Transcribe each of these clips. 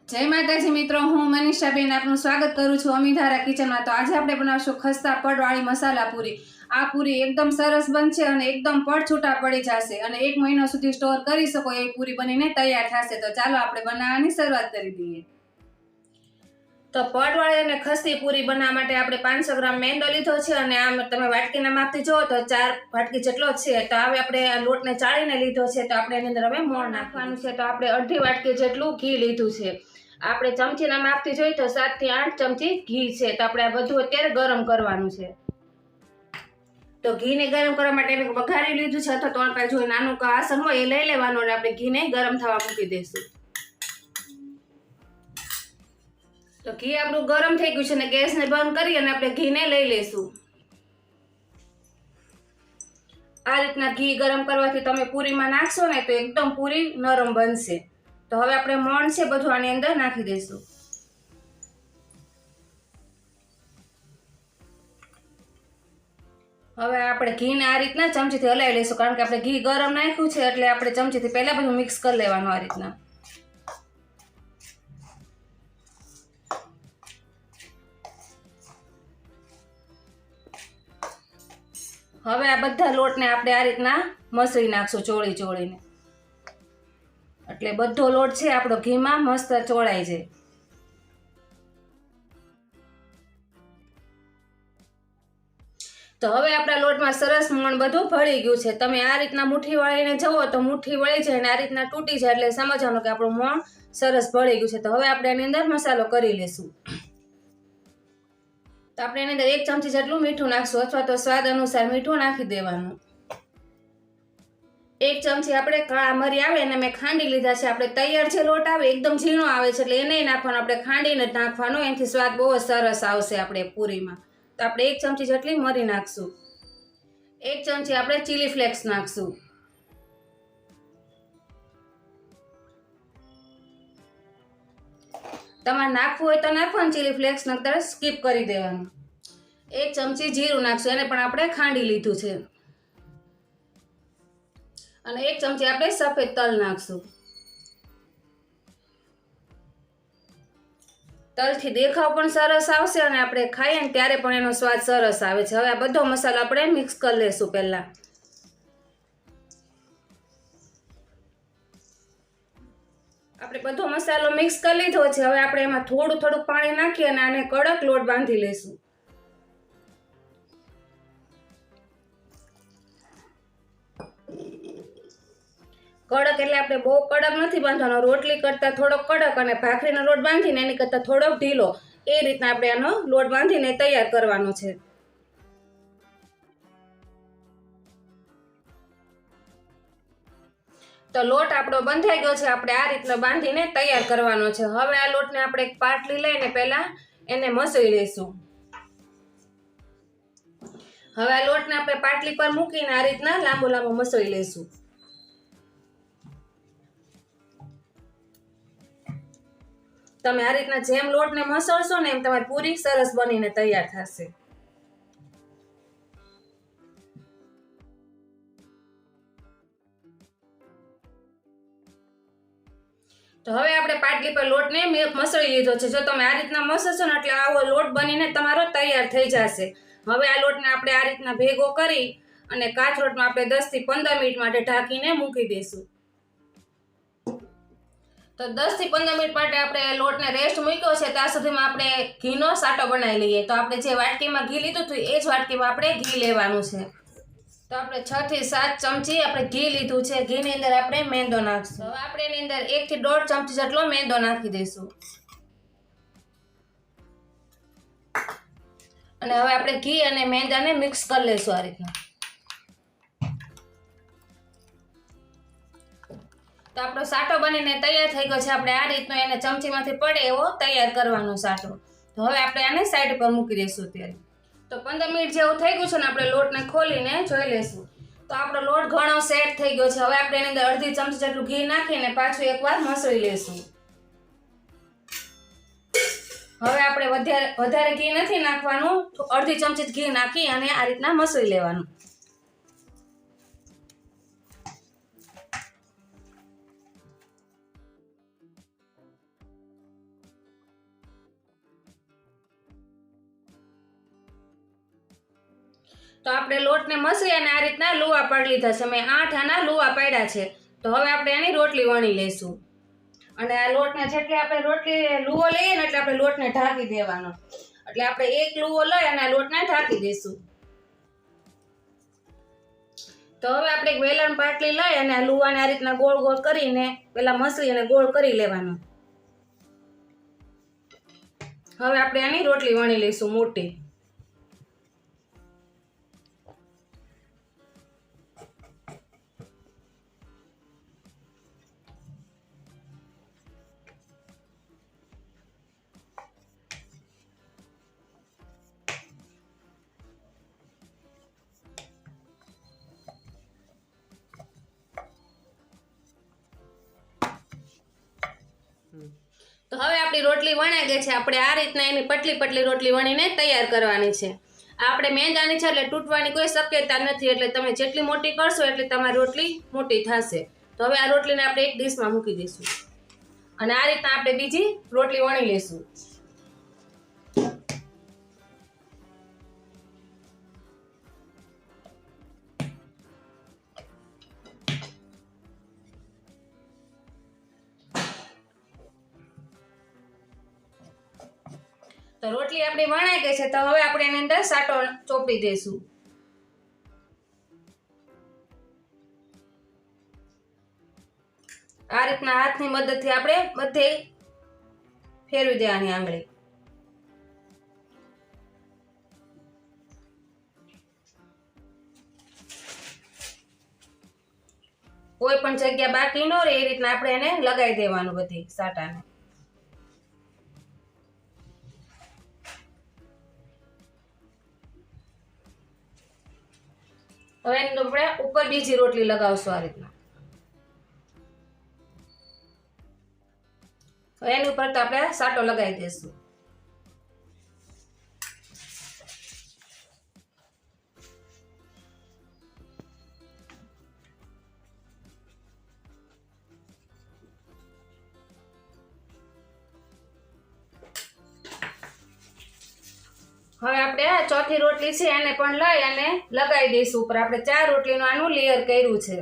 જય માતાજી મિત્રો, હું મનીષાબેન આપનું સ્વાગત કરું છું અમિધારાકિચનમાં। તો આજે આપણે બનાવશું ખસ્તા પડવાળી મસાલા પૂરી। આ પૂરી એકદમ સરસ બનશે અને એકદમ પડ છૂટા પડી જશે અને 1 મહિનો સુધી સ્ટોર કરી શકો એવી પૂરી બનીને તૈયાર થશે। તો ચાલો આપણે બનાવવાની શરૂઆત કરી દઈએ। તો પડવાળી અને ખસ્તી પૂરી બનાવવા માટે આપણે 500 ગ્રામ મેંદો લીધો છે અને આમ તમે વાટકીના માપથી જોવો તો 4 વાટકી જેટલો છે। તો હવે આપણે આ લોટને ચાળીને લીધો છે, તો આપણે એની અંદર હવે મોણ નાખવાનું છે। તો આપણે અડધી વાટકી જેટલું ઘી લીધું છે। આપણે ચમચીના માપથી જોઈએ તો 7 થી 8 ચમચી ઘી છે। તો આપણે આ બધું અત્યારે ગરમ કરવાનું છે। તો ઘીને ગરમ કરવા માટે મેં વઘારી લીધું છે, અથવા તમારી પાસે જો નાનું વાસણ હોય એ લઈ લેવાનું અને આપણે ઘીને ગરમ થવા મૂકી દઈશું। તો ઘી આપણું ગરમ થઈ ગયું છે ને ગેસને બંધ કરી અને આપણે ઘીને લઈ લઈશું। આ રીતના ઘી ગરમ કરવાથી તમે પૂરીમાં નાખશો ને તો એકદમ પૂરી નરમ બનશે। તો હવે આપણે મોણ છે બધું આની અંદર નાખી દઈશું। હવે આપણે ઘીને આ રીતના ચમચીથી હલાવી લઈશું, કારણ કે આપણે ઘી ગરમ નાખ્યું છે એટલે આપણે ચમચીથી પહેલા બધું મિક્સ કરી લેવાનું આ રીતના। હવે આ બધા લોટને આપણે આ રીતના મસળી નાખશું ચોળીને, એટલે બધો લોટ છે આપણો ઘીમાં મસ્ત ચોળાઈ જાય। તો હવે આપણા લોટમાં સરસ મોણ બધું ભળી ગયું છે। તમે આ રીતના મુઠ્ઠી વળીને જુઓ તો મુઠ્ઠી વળી જાય અને આ રીતના તૂટી જાય એટલે સમજવાનું કે આપણું મોણ સરસ ભળી ગયું છે। તો હવે આપણે એની અંદર મસાલો કરી લેશું। તો આપણે એની અંદર 1 ચમચી જેટલું મીઠું નાખશું, અથવા તો સ્વાદ અનુસાર મીઠું નાખી દેવાનું। 1 ચમચી આપણે કાળા મરી આવે અને મેં ખાંડી લીધા છે। આપણે તૈયાર જે લોટ આવે એકદમ ઝીણો આવે છે એટલે એ નહીં નાખવાનો, આપણે ખાંડીને જ નાખવાનો, એનાથી સ્વાદ બહુ જ સરસ આવશે આપણે પૂરીમાં। તો આપણે 1 ચમચી જેટલી મરી નાખશું। 1 ચમચી આપણે ચીલી ફ્લેક્સ નાખશું। તમારે નાખવું હોય તો નાખવાનું ચીલી ફ્લેક્સ, નકર સ્કીપ કરી દેવાનું। 1 ચમચી જીરું નાખશું, એને પણ આપણે ખાંડી લીધું છે। અને 1 ચમચી આપણે સફેદ તલ નાખશું। તલથી દેખાવ પણ સરસ આવશે અને આપણે ખાઈએ ને ત્યારે પણ એનો સ્વાદ સરસ આવે છે। હવે આ બધો મસાલો આપણે મિક્સ કરી લેશું પહેલા। આપણે બધો મસાલો મિક્સ કરી લીધો છે। હવે આપણે એમાં થોડું પાણી નાખી અને આને કડક લોટ બાંધી લેશું। કડક એટલે આપણે બહુ કડક નથી બાંધવાનો, રોટલી કરતા થોડોક કડક અને ભાખરીનો લોટ બાંધીને એની કરતા થોડોક ઢીલો, એ રીતના આપણે આનો લોટ બાંધીને તૈયાર કરવાનો છે। તો લોટ આપણો બંધાઈ ગયો છે, આપણે આ રીતના બાંધીને તૈયાર કરવાનો છે। હવે આ લોટને આપણે એક પાટલી લઈને પહેલા એને મસળી લઈશું। હવે આ લોટને આપણે પાટલી પર મૂકીને આ રીતના લાંબો મસળી લઈશું। તમે આ રીતના જેમ લોટને મસળશો ને એમ તમારી પૂરી સરસ બનીને તૈયાર થશે। તો હવે આપણે પાટલી પર લોટને મસળી લીધો છે। જો તમે આ રીતના મસળશો ને એટલે આવો લોટ બનીને તમારો તૈયાર થઈ જશે। હવે આ લોટને આપણે આ રીતના ભેગો કરી અને કાથરોટમાં આપણે 10 થી 15 મિનિટ માટે ઢાંકીને મૂકી દઈશું। તો 10 થી 15 મિનિટ માટે આપણે લોટને રેસ્ટ મૂક્યો છે, ત્યાં સુધીમાં આપણે ઘીનો સાટો બનાવી લઈએ। તો આપણે જે વાટકીમાં ઘી લીધું હતું એ જ વાટકીમાં આપણે ઘી લેવાનું છે। તો આપણે 6 થી 7 ચમચી આપણે ઘી લીધું છે। ઘીની અંદર આપણે મેંદો નાખશું। હવે આપણે એની અંદર 1 થી 1.5 ચમચી જેટલો મેંદો નાખી દઈશું। અને હવે આપણે ઘી અને મેંદાને મિક્સ કરી લઈશું આ રીતના। તો આપણો સાટો બનીને તૈયાર થઈ ગયો છે। આપણે આ રીતનો એને ચમચીમાંથી પડે એવો તૈયાર કરવાનો સાટો। તો હવે આપણે આને સાઈડ પર મૂકી દઈશું અત્યારે। તો 15 મિનિટ જેવું થઈ ગયું છે ને આપણે લોટને ખોલીને જોઈ લઈશું। તો આપણો લોટ ઘણો સેટ થઈ ગયો છે। હવે આપણે એની અંદર અડધી ચમચી જેટલું ઘી નાખીને પાછું એકવાર મસળી લઈશું। હવે આપણે વધારે ઘી નથી નાખવાનું, અડધી ચમચી ઘી નાખી અને આ રીતના મસળી લેવાનું। તો આપણે લોટને મસળી અને આ રીતના લુવા પાડી લીધા છે. મેં 8 આના લુવા પાડ્યા છે. તો હવે આપણે એની રોટલી વણી લઈશું. અને આ લોટને જેટલી આપણે રોટલી લુવો લઈએ ને એટલે આપણે લોટને ઢાંકી દેવાનો. એટલે આપણે એક લુવો લઈ અને આ લોટને ઢાંકી દઈશું. તો હવે આપણે એક વેલણ પાટલી લઈ અને આ લુવાને આ રીતના ગોળ ગોળ કરીને પેલા મસળી અને ગોળ કરી લેવાનો. હવે આપણે આની રોટલી વણી લઈશું મોટી. તો હવે આપણી રોટલી વણાઈ ગઈ છે. આપણે આ રીતના એની પટલી પટલી રોટલી વણીને તૈયાર કરવાની છે. આપણે મેંદાની છે એટલે તૂટવાની કોઈ શક્યતા નથી. એટલે તમે જેટલી મોટી કરશો એટલી તમારી રોટલી મોટી થશે. તો હવે આ રોટલીને આપણે એક ડીશમાં મૂકી દઈશું અને આ રીતના આપણે બીજી રોટલી વણી લઈશું. તો રોટલી આપણી વણાઈ ગઈ છે. તો હવે આપણે એની અંદર સાટો ચોપડી દઈશું. આ રીતના હાથની મદદથી આપણે બધે ફેરવી દેવાની આંગળી. કોઈ પણ જગ્યા બાકી ન રહે એ રીતના આપણે એને લગાવી દેવાનું બધી સાટાને. હવે એની આપણે ઉપર બીજી રોટલી લગાવશું આ રીતના. હવે એની ઉપર તો આપણે સાટો લગાવી દઈશું. હવે આપણે આ ચોથી રોટલી છે એને પણ લઈ અને લગાવી દઈશું ઉપર. આપણે 4 રોટલીનું આનું લેયર કર્યું છે.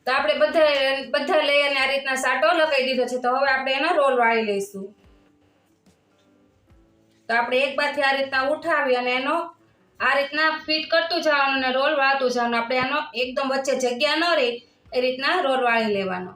તો આપણે બધા લેયરને આ રીતના સાટો લગાવી દીધો છે. તો હવે આપણે એનો રોલ વાળી લઈશું. તો આપણે એક બાજુથી આ રીતના ઉઠાવી અને એનો આ રીતના ફિટ કરતું જવાનું અને રોલ વાળતું જવાનું. આપણે આનો એકદમ વચ્ચે જગ્યા ન રહે એ રીતના રોલ વાળી લેવાનો.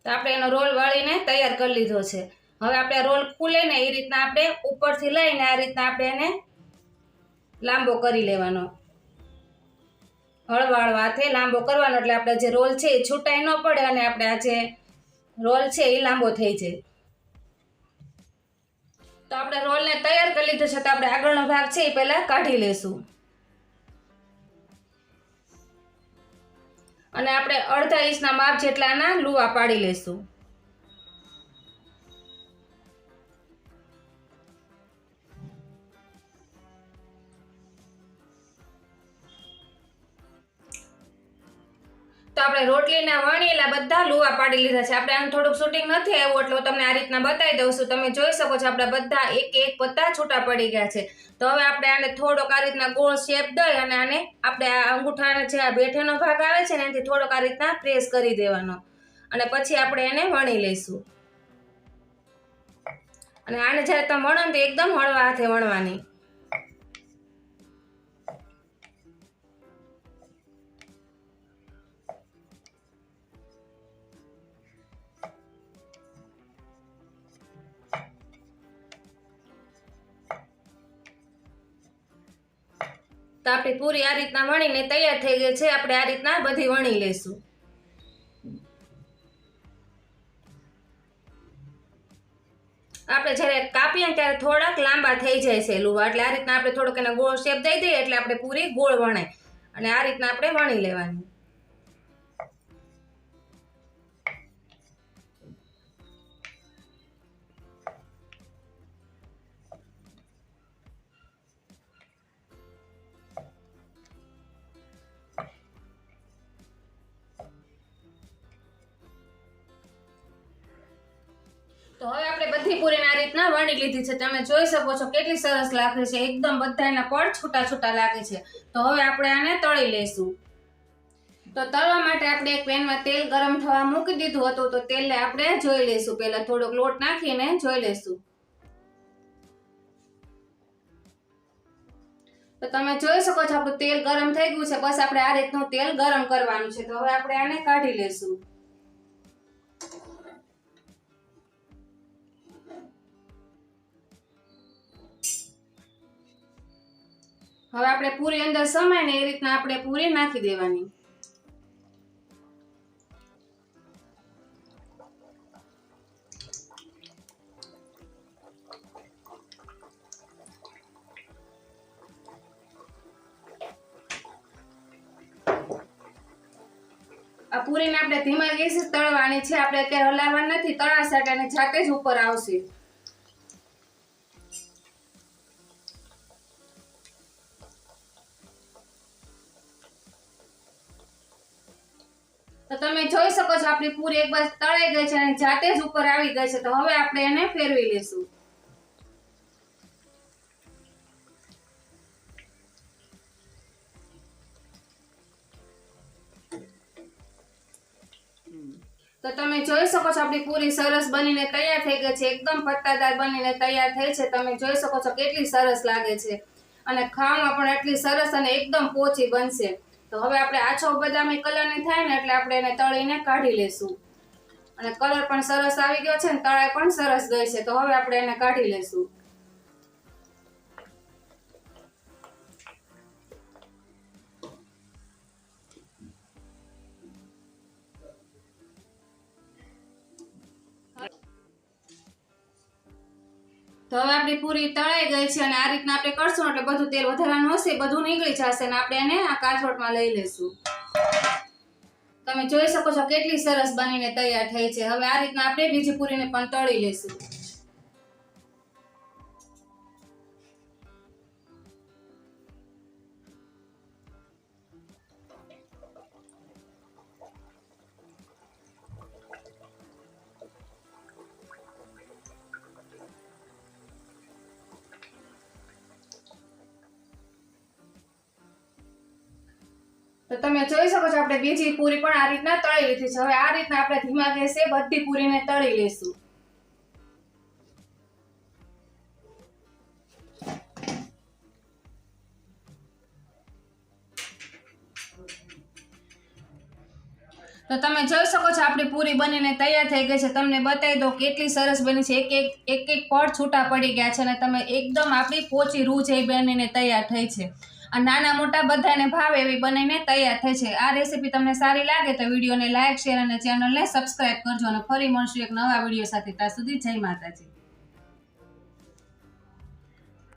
તો આપણે એનો રોલ વાળીને તૈયાર કરી લીધો છે. હવે આપણે રોલ ખુલે ને એ રીતના આપણે ઉપરથી લઈને આ રીતના આપણે એને લાંબો કરી લેવાનો. હળવા હાથે લાંબો કરવાનો એટલે આપણે જે રોલ છે એ છૂટાઈ ન પડે અને આપણે આ જે રોલ છે એ લાંબો થઈ જાય. તો આપણે રોલને તૈયાર કરી લીધો છે. તો આપણે આગળનો ભાગ છે એ પહેલા કાઢી લેશું અને આપણે અડધા ઇંચના માપ જેટલાના લુવા પાડી લેશું. તો આપણે રોટલીના વણેલા બધા લુવા પાડી લીધા છે. આપણે આનું થોડુંક શૂટિંગ નથી આવ્યું એટલે હું તમને આ રીતના બતાવી દઉં છું. તમે જોઈ શકો છો આપણે બધા એક એક પત્તા છૂટા પડી ગયા છે. તો હવે આપણે આને થોડોક આ રીતના ગોળ શેપ દઈ અને આને આપણે આ અંગૂઠાનો જે આ બેઠેનો ભાગ આવે છે ને એનાથી થોડોક આ રીતના પ્રેસ કરી દેવાનો અને પછી આપણે એને વણી લઈશું. અને આને જ્યારે તમે વણો તો એકદમ હળવા હાથે વણવાની. તો આપણી પૂરી આ રીતના વણીને તૈયાર થઈ ગઈ છે. આપણે આ રીતના બધી વણી લેશું. આપણે જ્યારે કાપીએ ને ત્યારે થોડાક લાંબા થઈ જાય છે લુવા, એટલે આ રીતના આપણે થોડોક એને ગોળ શેપ દઈ દઈએ એટલે આપણે પૂરી ગોળ વણાય. અને આ રીતના આપણે વણી લેવાની. તો હવે આપણે બધી પૂરીને આ રીતના વણી લીધી છે. તમે જોઈ શકો છો કેટલી સરસ લાગે છે, એકદમ બધાના પડ છૂટા છૂટા લાગે છે. તો હવે આપણે આને તળી લઈશું. તો તળવા માટે આપણે એક પેનમાં તેલ ગરમ થવા મૂકી દીધું હતું. તો તેલને આપણે જોઈ લઈશું. પહેલા થોડોક લોટ નાખીને જોઈ લઈશું. તો તમે જોઈ શકો છો આપણું તેલ ગરમ થઈ ગયું છે. બસ આપણે આ રીતનું તેલ ગરમ કરવાનું છે. તો હવે આપણે આને કાઢી લઈશું. હવે આપણે પૂરી અંદર સમાય ને એ રીતના આપણે પૂરી નાખી દેવાની. આ પૂરીને આપણે ધીમા ગેસે તળવાની છે. આપણે અત્યારે હલાવવા નથી. તળાશે એટલે જાતે જ ઉપર આવશે. તો તમે જોઈ શકો છો આપણી પૂરી એક બાજુ તળાઈ ગઈ છે અને જાતે જ ઉપર આવી ગઈ છે. તો હવે આપણે એને ફેરવી લેશું. તો તમે જોઈ શકો છો આપણી પૂરી સરસ બનીને તૈયાર થઈ ગઈ છે. એકદમ પત્તાદાર બનીને તૈયાર થઈ છે. તમે જોઈ શકો છો કેટલી સરસ લાગે છે અને ખાવામાં પણ એટલી સરસ અને એકદમ પોચી બનશે. તો હવે આપણે આછો બદામી કલરની થાય ને એટલે આપણે એને તળીને કાઢી લેશું. અને કલર પણ સરસ આવી ગયો છે ને તળાઈ પણ સરસ ગઈ છે. તો હવે આપણે એને કાઢી લેશું. તો હવે આપણી પૂરી તળાઈ ગઈ છે અને આ રીતના આપણે કરશું એટલે બધું તેલ વધારાનું હશે બધું નીકળી જશે અને આપણે એને આ કાથરોટમાં લઈ લેશું. તમે જોઈ શકો છો કેટલી સરસ બનીને તૈયાર થઈ છે. હવે આ રીતના આપણે બીજી પૂરીને પણ તળી લેશું. તો તમે જોઈ શકો છો આપણે બીજી પૂરી પણ આ રીતના તળી લીધી છે. હવે આ રીતના આપણે ધીમા ગેસે બધી પૂરીને તળી લેશું. તો તમે જોઈ શકો છો આપણી પૂરી બનીને તૈયાર થઈ ગઈ છે. તમને બતાવી દો કેટલી સરસ બની છે. એક એક પડ છૂટા પડી ગયા છે અને તમે એકદમ આપણી પોચી રૂ જેવી બનીને તૈયાર થઈ છે. આ નાના મોટા બધાને ભાવે એવી બનીને તૈયાર થઈ છે. આ રેસીપી તમને સારી લાગે તો વિડીયોને લાઈક, શેર અને ચેનલને સબસ્ક્રાઇબ કરજો અને ફરી મળશું એક નવા વિડીયો સાથે. ત્યાં સુધી જય માતાજી.